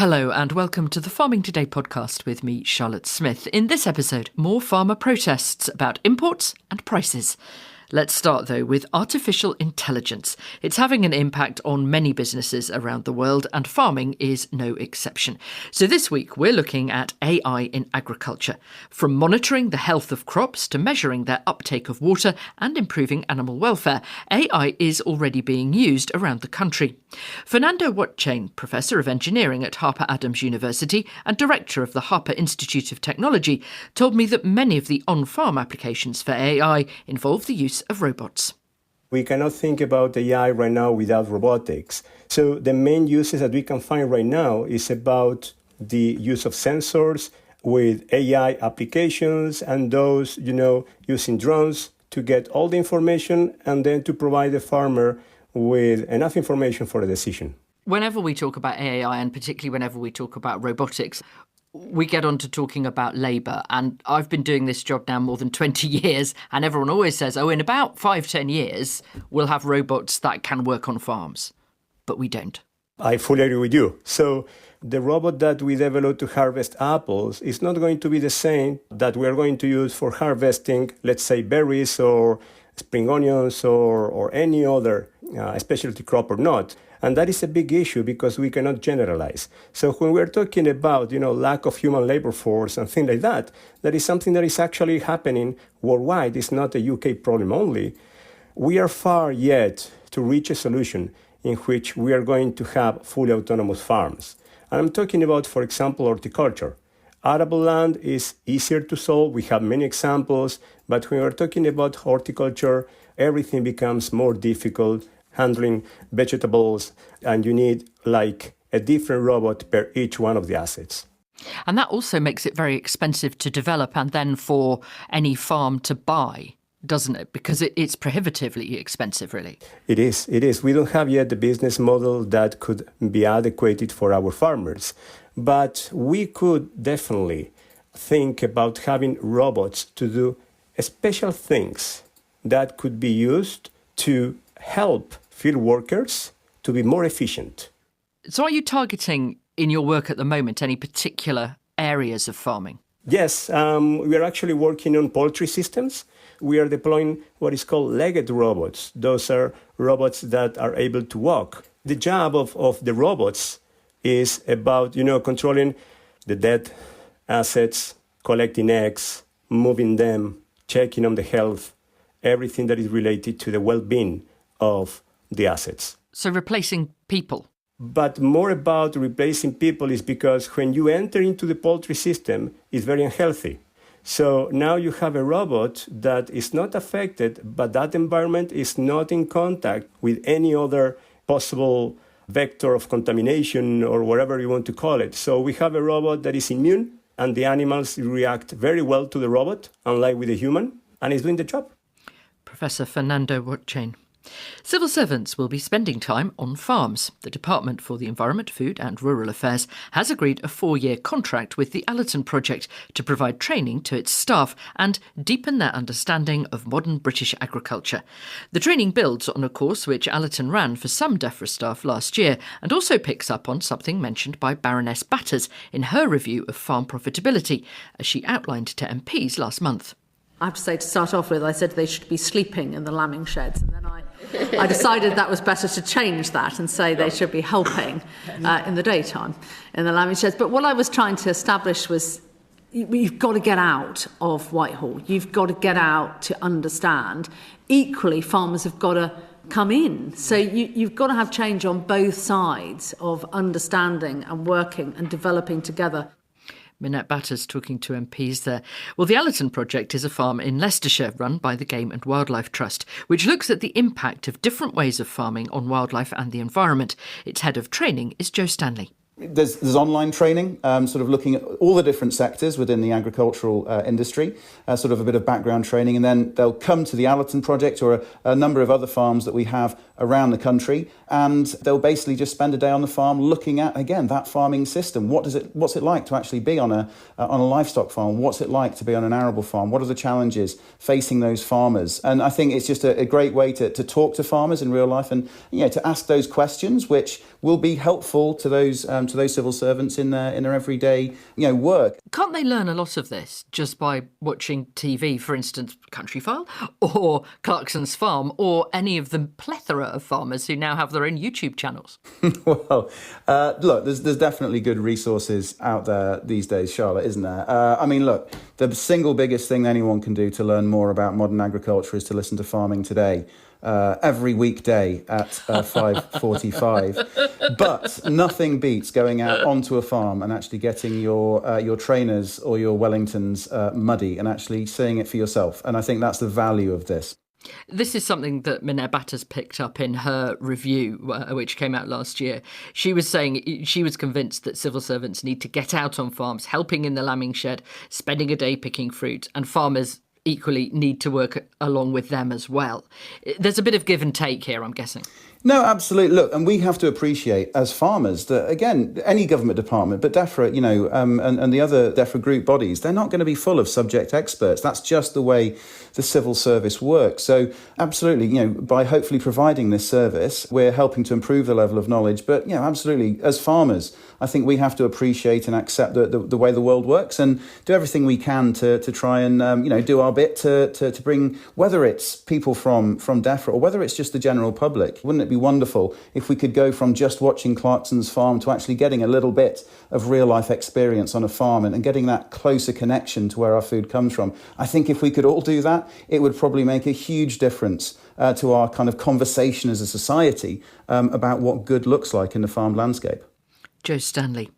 Hello and welcome to the Farming Today podcast with me, Charlotte Smith. In this episode, more farmer protests about imports and prices. Let's start, though, with artificial intelligence. It's having an impact on many businesses around the world, and farming is no exception. So this week, we're looking at AI in agriculture. From monitoring the health of crops to measuring their uptake of water and improving animal welfare, AI is already being used around the country. Fernando Watchain, Professor of Engineering at Harper Adams University and Director of the Harper Institute of Technology, told me that many of the on-farm applications for AI involve the use of robots. We cannot think about AI right now without robotics. So the main uses that we can find right now is about the use of sensors with AI applications and those, using drones to get all the information and then to provide the farmer with enough information for a decision. Whenever we talk about AI, and particularly whenever we talk about robotics, we get on to talking about labour. And I've been doing this job now more than 20 years. And everyone always says, in about 5-10 years, we'll have robots that can work on farms. But we don't. I fully agree with you. So the robot that we developed to harvest apples is not going to be the same that we are going to use for harvesting, let's say, berries or spring onions or any other specialty crop or not. And that is a big issue because we cannot generalize. So when we're talking about, lack of human labor force and things like that, that is something that is actually happening worldwide. It's not a UK problem only. We are far yet to reach a solution in which we are going to have fully autonomous farms. And I'm talking about, for example, horticulture. Arable land is easier to solve. We have many examples. But when we're talking about horticulture, everything becomes more difficult. Handling vegetables, and you need like a different robot per each one of the assets. And that also makes it very expensive to develop and then for any farm to buy, doesn't it? Because it's prohibitively expensive, really. It is. We don't have yet the business model that could be adequate for our farmers. But we could definitely think about having robots to do special things that could be used to help field workers to be more efficient. So are you targeting in your work at the moment any particular areas of farming? Yes, we are actually working on poultry systems. We are deploying what is called legged robots. Those are robots that are able to walk. The job of the robots is about, controlling the dead assets, collecting eggs, moving them, checking on the health, everything that is related to the well-being of the assets. So replacing people? But more about replacing people is because when you enter into the poultry system, it's very unhealthy. So now you have a robot that is not affected, but that environment is not in contact with any other possible vector of contamination or whatever you want to call it. So we have a robot that is immune, and the animals react very well to the robot, unlike with a human, and it's doing the job. Professor Fernando Watchain. Civil servants will be spending time on farms. The Department for the Environment, Food and Rural Affairs has agreed a 4-year contract with the Allerton Project to provide training to its staff and deepen their understanding of modern British agriculture. The training builds on a course which Allerton ran for some Defra staff last year and also picks up on something mentioned by Baroness Batters in her review of farm profitability, as she outlined to MPs last month. I have to say, to start off with, I said they should be sleeping in the lambing sheds, and then I decided that was better to change that and say they should be helping in the daytime in the lambing sheds. But what I was trying to establish was you've got to get out of Whitehall. You've got to get out to understand. Equally, farmers have got to come in. So you've got to have change on both sides of understanding and working and developing together. Minette Batters talking to MPs there. Well, the Allerton Project is a farm in Leicestershire run by the Game and Wildlife Trust, which looks at the impact of different ways of farming on wildlife and the environment. Its head of training is Joe Stanley. There's online training, sort of looking at all the different sectors within the agricultural industry, sort of a bit of background training, and then they'll come to the Allerton Project or a number of other farms that we have around the country, and they'll basically just spend a day on the farm looking at, again, that farming system. What's it like to actually be on a livestock farm? What's it like to be on an arable farm? What are the challenges facing those farmers? And I think it's just a great way to talk to farmers in real life, and to ask those questions, which will be helpful to those civil servants in their everyday work. Can't they learn a lot of this just by watching TV, for instance, Country File or Clarkson's Farm, or any of the plethora of farmers who now have their own YouTube channels? Well, look, there's definitely good resources out there these days, Charlotte, isn't there? Look, the single biggest thing anyone can do to learn more about modern agriculture is to listen to Farming Today. Every weekday at 5:45, but nothing beats going out onto a farm and actually getting your trainers or your Wellingtons muddy and actually seeing it for yourself. And I think that's the value of this. This is something that Minette Batters picked up in her review, which came out last year. She was saying she was convinced that civil servants need to get out on farms, helping in the lambing shed, spending a day picking fruit, and farmers equally need to work along with them as well. There's a bit of give and take here, I'm guessing. No, absolutely. Look, and we have to appreciate as farmers that, again, any government department, but Defra, and the other Defra group bodies, they're not going to be full of subject experts. That's just the way the civil service works. So absolutely, by hopefully providing this service, we're helping to improve the level of knowledge. But, absolutely, as farmers, I think we have to appreciate and accept the way the world works and do everything we can to try and, do our bit to bring, whether it's people from Defra or whether it's just the general public. Wouldn't it be wonderful if we could go from just watching Clarkson's Farm to actually getting a little bit of real life experience on a farm and getting that closer connection to where our food comes from? I think if we could all do that, it would probably make a huge difference to our kind of conversation as a society about what good looks like in the farmed landscape. Joe Stanley.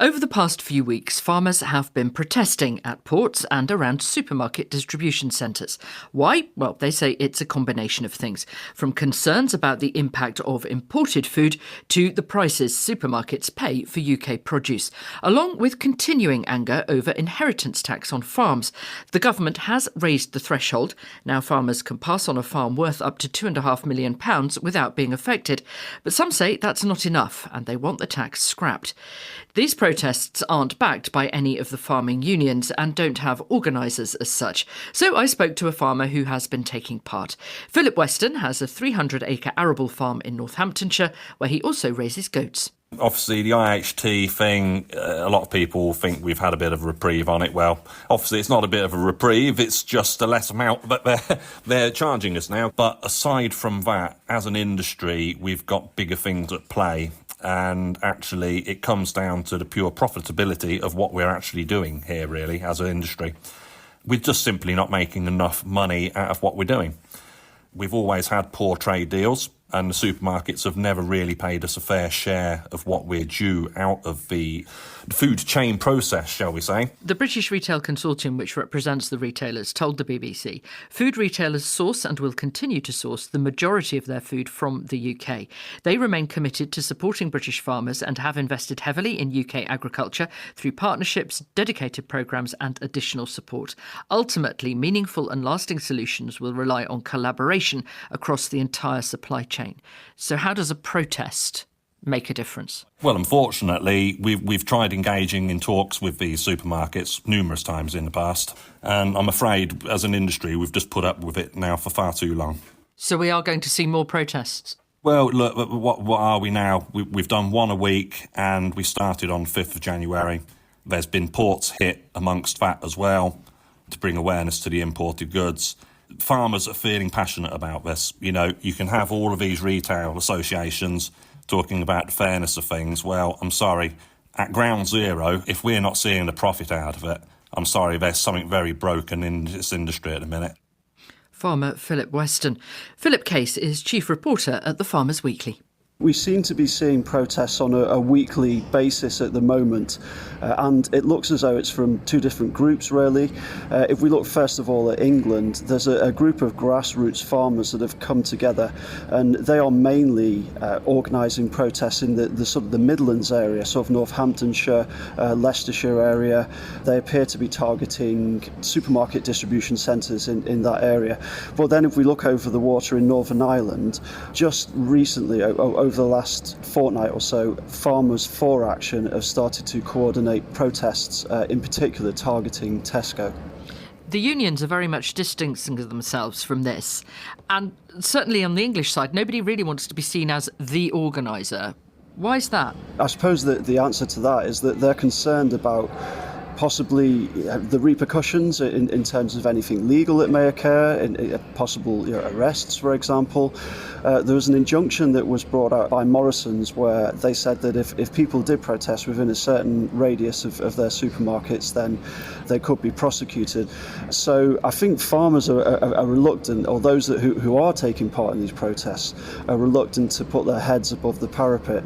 Over the past few weeks, farmers have been protesting at ports and around supermarket distribution centres. Why? Well, they say it's a combination of things, from concerns about the impact of imported food to the prices supermarkets pay for UK produce, along with continuing anger over inheritance tax on farms. The government has raised the threshold. Now farmers can pass on a farm worth up to £2.5 million without being affected. But some say that's not enough and they want the tax scrapped. These protests aren't backed by any of the farming unions and don't have organisers as such. So I spoke to a farmer who has been taking part. Philip Weston has a 300-acre arable farm in Northamptonshire where he also raises goats. Obviously, the IHT thing, a lot of people think we've had a bit of a reprieve on it. Well, obviously, it's not a bit of a reprieve. It's just a less amount that they're charging us now. But aside from that, as an industry, we've got bigger things at play. And actually, it comes down to the pure profitability of what we're actually doing here, really, as an industry. We're just simply not making enough money out of what we're doing. We've always had poor trade deals, and the supermarkets have never really paid us a fair share of what we're due out of the food chain process, shall we say. The British Retail Consortium, which represents the retailers, told the BBC food retailers source and will continue to source the majority of their food from the UK. They remain committed to supporting British farmers and have invested heavily in UK agriculture through partnerships, dedicated programmes and additional support. Ultimately, meaningful and lasting solutions will rely on collaboration across the entire supply chain. So how does a protest make a difference? Well, unfortunately, we've tried engaging in talks with these supermarkets numerous times in the past, and I'm afraid, as an industry, we've just put up with it now for far too long. So we are going to see more protests? Well, look, what are we now? We've done one a week, and we started on 5th of January. There's been ports hit amongst that as well, to bring awareness to the imported goods. Farmers are feeling passionate about this. You can have all of these retail associations talking about the fairness of things. Well, I'm sorry, at ground zero, if we're not seeing the profit out of it, I'm sorry, there's something very broken in this industry at the minute. Farmer Philip Weston. Philip Case is chief reporter at the Farmers Weekly. We seem to be seeing protests on a weekly basis at the moment, and it looks as though it's from two different groups, really. If we look first of all at England, there's a group of grassroots farmers that have come together, and they are mainly organising protests in the sort of the Midlands area, sort of Northamptonshire, Leicestershire area. They appear to be targeting supermarket distribution centres in that area. But then if we look over the water in Northern Ireland, just recently, over the last fortnight or so, Farmers for Action have started to coordinate protests, in particular targeting Tesco. The unions are very much distancing themselves from this. And certainly on the English side, nobody really wants to be seen as the organiser. Why is that? I suppose that the answer to that is that they're concerned about possibly the repercussions in terms of anything legal that may occur, in possible arrests, for example. There was an injunction that was brought out by Morrison's where they said that if people did protest within a certain radius of their supermarkets, then they could be prosecuted. So I think farmers are reluctant, or those who are taking part in these protests are reluctant to put their heads above the parapet.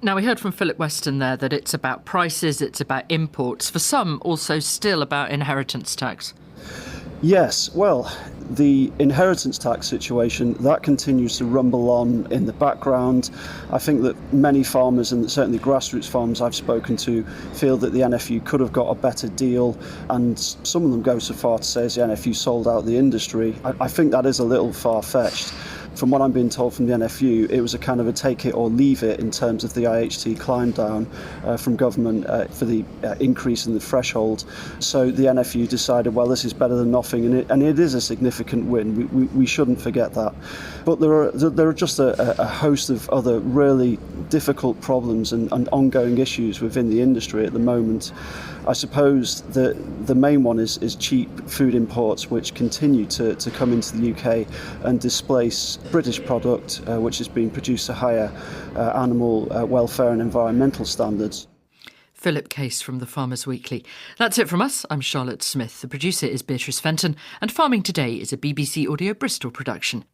Now, we heard from Philip Weston there that it's about prices, it's about imports. For some, also still about inheritance tax. Yes, well, the inheritance tax situation, that continues to rumble on in the background. I think that many farmers, and certainly grassroots farmers I've spoken to, feel that the NFU could have got a better deal, and some of them go so far to say as the NFU sold out the industry. I think that is a little far-fetched. From what I'm being told from the NFU, it was a kind of a take it or leave it in terms of the IHT climb down from government for the increase in the threshold. So the NFU decided, well, this is better than nothing, and it is a significant win. We shouldn't forget that. But there are just a host of other really difficult problems and ongoing issues within the industry at the moment. I suppose the main one is cheap food imports, which continue to come into the UK and displace British product, which is being produced to higher animal welfare and environmental standards. Philip Case from the Farmers Weekly. That's it from us. I'm Charlotte Smith. The producer is Beatrice Fenton, and Farming Today is a BBC Audio Bristol production.